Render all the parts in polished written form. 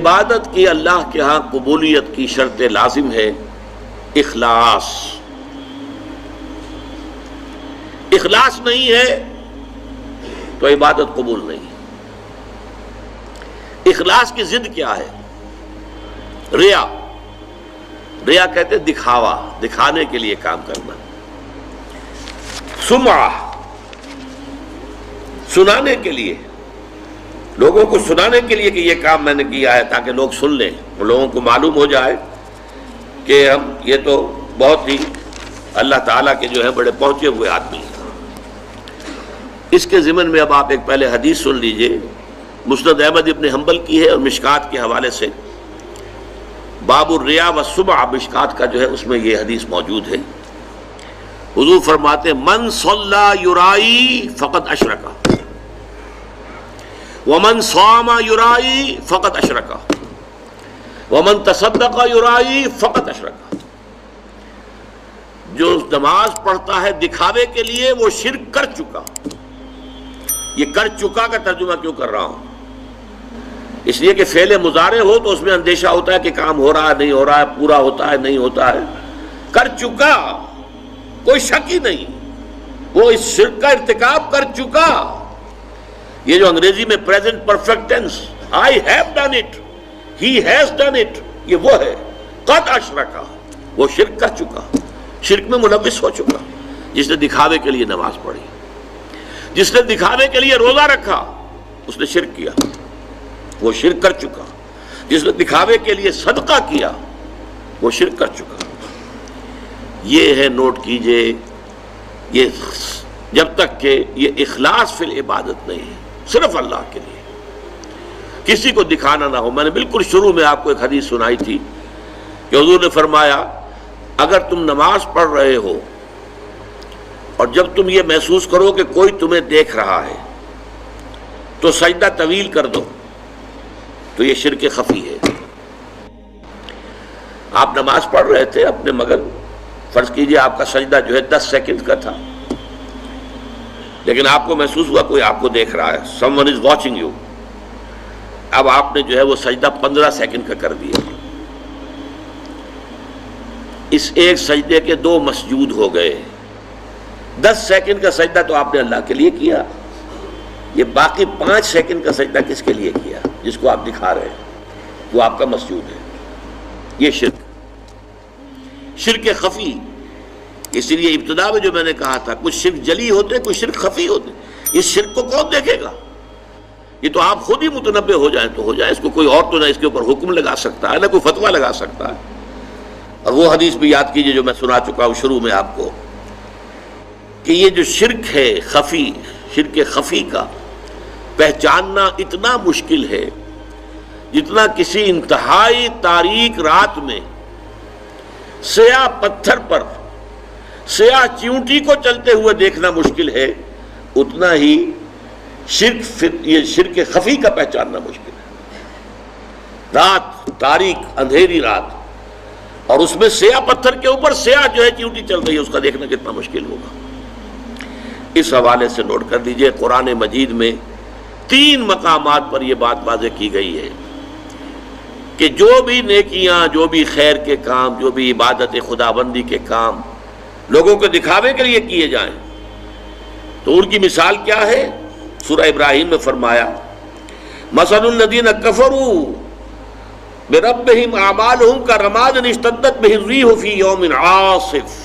عبادت کی اللہ کے ہاں قبولیت کی شرط لازم ہے اخلاص. اخلاص نہیں ہے تو عبادت قبول نہیں. اخلاص کی ضد کیا ہے؟ ریا. ریا کہتے ہیں دکھاوا، دکھانے کے لیے کام کرنا. سمعہ، سنانے کے لیے، لوگوں کو سنانے کے لیے کہ یہ کام میں نے کیا ہے تاکہ لوگ سن لیں، لوگوں کو معلوم ہو جائے کہ ہم یہ تو بہت ہی اللہ تعالیٰ کے جو ہے بڑے پہنچے ہوئے آدمی ہیں. اس کے ضمن میں اب آپ ایک پہلے حدیث سن لیجئے. مسند احمد ابن حنبل کی ہے اور مشکات کے حوالے سے باب الریا والسمع، مشکات کا جو ہے اس میں یہ حدیث موجود ہے. حضور فرماتے ہیں من صلی یرائی فقد اشرک ومن صام یرائی فقد اشرک ومن تصدق یرائی فقد اشرک. جو نماز پڑھتا ہے دکھاوے کے لیے وہ شرک کر چکا. یہ کر چکا کا ترجمہ کیوں کر رہا ہوں؟ اس لیے کہ فعل مضارع ہو تو اس میں اندیشہ ہوتا ہے کہ کام ہو رہا ہے نہیں ہو رہا ہے، پورا ہوتا ہے نہیں ہوتا ہے. کر چکا، کوئی شک ہی نہیں، وہ اس شرک کا ارتکاب کر چکا. یہ جو انگریزی میں present perfect tense, I have done it, he has done it, یہ وہ ہے. قد اشرکا، وہ شرک کر چکا، شرک میں ملوث ہو چکا. جس نے دکھاوے کے لیے نماز پڑھی، جس نے دکھاوے کے لیے روزہ رکھا، اس نے شرک کیا، وہ شرک کر چکا. جس نے دکھاوے کے لیے صدقہ کیا، وہ شرک کر چکا. یہ ہے، نوٹ کیجئے، یہ جب تک کہ یہ اخلاص فی العبادت نہیں ہے، صرف اللہ کے لیے، کسی کو دکھانا نہ ہو. میں نے بالکل شروع میں آپ کو ایک حدیث سنائی تھی کہ حضور نے فرمایا اگر تم نماز پڑھ رہے ہو اور جب تم یہ محسوس کرو کہ کوئی تمہیں دیکھ رہا ہے تو سجدہ طویل کر دو، تو یہ شرک خفی ہے. آپ نماز پڑھ رہے تھے اپنے مگر فرض کیجئے آپ کا سجدہ جو ہے 10 سیکنڈ کا تھا، لیکن آپ کو محسوس ہوا کوئی آپ کو دیکھ رہا ہے، someone is watching you. اب آپ نے جو ہے وہ سجدہ 15 سیکنڈ کا کر دیا. اس ایک سجدے کے 2 مسجود ہو گئے. 10 سیکنڈ کا سجدہ تو آپ نے اللہ کے لیے کیا، یہ باقی 5 سیکنڈ کا سجدہ کس کے لیے کیا؟ جس کو آپ دکھا رہے ہیں، وہ آپ کا مسجود ہے. یہ شرک خفی. اس لیے ابتدا میں جو میں نے کہا تھا کچھ شرک جلی ہوتے، کچھ شرک خفی ہوتے. اس شرک کو کون دیکھے گا؟ یہ تو آپ خود ہی متنبہ ہو جائیں تو ہو جائے. اس کو کوئی اور تو نہ اس کے اوپر حکم لگا سکتا ہے، نہ کوئی فتویٰ لگا سکتا ہے. اور وہ حدیث بھی یاد کیجئے جو میں سنا چکا ہوں شروع میں آپ کو، کہ یہ جو شرک ہے خفی، شرک خفی کا پہچاننا اتنا مشکل ہے جتنا کسی انتہائی تاریک رات میں سیاہ پتھر پر سیاہ چیونٹی کو چلتے ہوئے دیکھنا مشکل ہے، اتنا ہی یہ شرک خفی کا پہچاننا مشکل ہے. رات تاریک اندھیری رات اور اس میں سیاہ پتھر کے اوپر سیاہ جو ہے چیونٹی چل رہی ہے، اس کا دیکھنا کتنا مشکل ہوگا. اس حوالے سے نوٹ کر دیجئے قرآن مجید میں 3 مقامات پر یہ بات واضح کی گئی ہے کہ جو بھی نیکیاں، جو بھی خیر کے کام، جو بھی عبادت خداوندی کے کام لوگوں کو دکھاوے کے لیے کیے جائیں تو ان کی مثال کیا ہے؟ سورہ ابراہیم میں فرمایا مثل الذین کفروا بربہم اعمالہم کرماد اشتدت بہ الریح فی یوم عاصف.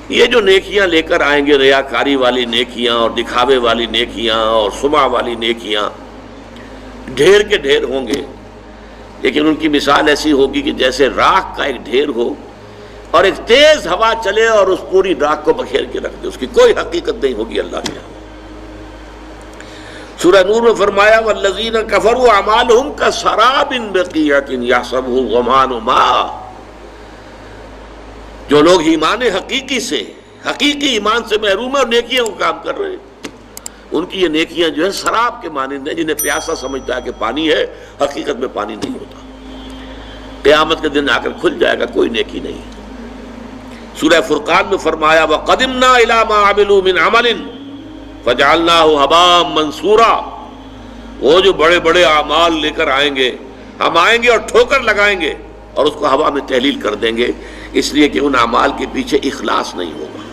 یہ جو نیکیاں لے کر آئیں گے، ریاکاری والی نیکیاں اور دکھاوے والی نیکیاں اور سمعہ والی نیکیاں، ڈھیر کے ڈھیر ہوں گے، لیکن ان کی مثال ایسی ہوگی کہ جیسے راکھ کا ایک ڈھیر ہو اور ایک تیز ہوا چلے اور اس پوری راکھ کو بکھیر کے رکھ دے. اس کی کوئی حقیقت نہیں ہوگی اللہ کے یہاں. سورہ نور میں فرمایا والذین کفروا اعمالہم کسراب بقیعۃ یحسبہ الظمآن ماء. جو لوگ ایمان حقیقی سے، حقیقی ایمان سے محروم ہیں اور نیکیوں کو کام کر رہے ہیں، ان کی یہ نیکیاں جو ہے سراب کے مانند ہیں، جنہیں پیاسا سمجھتا ہے کہ پانی ہے، حقیقت میں پانی نہیں ہوتا. قیامت کے دن آ کر کھل جائے گا، کوئی نیکی نہیں. سورہ فرقان میں فرمایا وَقَدِمْنَا إِلَىٰ مَا عَمِلُوا مِنْ عَمَلٍ فَجَعَلْنَاهُ هَبَاءً مَنْثُورًا. وہ جو بڑے بڑے اعمال لے کر آئیں گے، ہم آئیں گے اور ٹھوکر لگائیں گے اور اس کو ہوا میں تحلیل کر دیں گے، اس لیے کہ ان اعمال کے پیچھے اخلاص نہیں ہوگا۔